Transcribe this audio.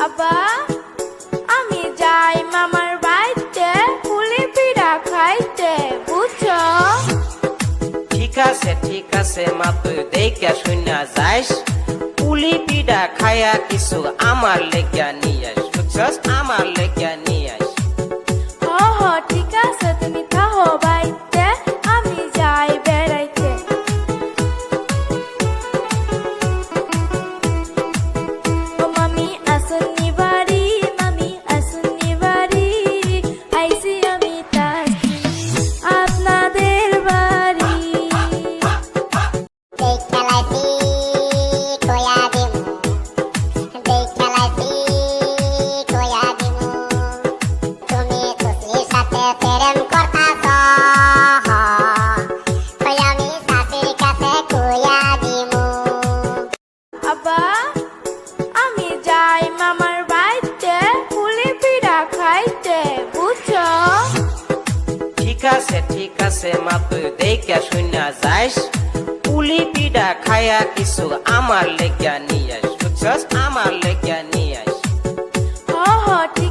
আব্বা আমি যাই মামার বাড়িতে পুলি পিঠা খাইতে বুঝছো? ঠিক আছে মা, তুই দেখে শুনা যাইস, পুলি পিঠা খায়া কিছু আমার লেগা নিয়ে আস, বুঝছস? আমার লেগা নিয়ে আস। হ ঠিক আছে, তুমি থাকো বাড়িতে, আমি যাই বেড়াইতে। ও মামি আসুননি বাড়ি, মামি আসুননি বাড়ি, আইসি আমি তাকি আপনাদের বাড়ি। আব্বা আমি যাই মামার বাড়িতে পুলি পিঠা খাইতে বুঝছো? ঠিক আছে মা, তুই দেখে শুনা যাইস, পুলি পিঠা খায়া কিছু আমার লেগা নিয়ে আস, বুঝছস? আমার লেগা নিয়ে আস। হ ঠিক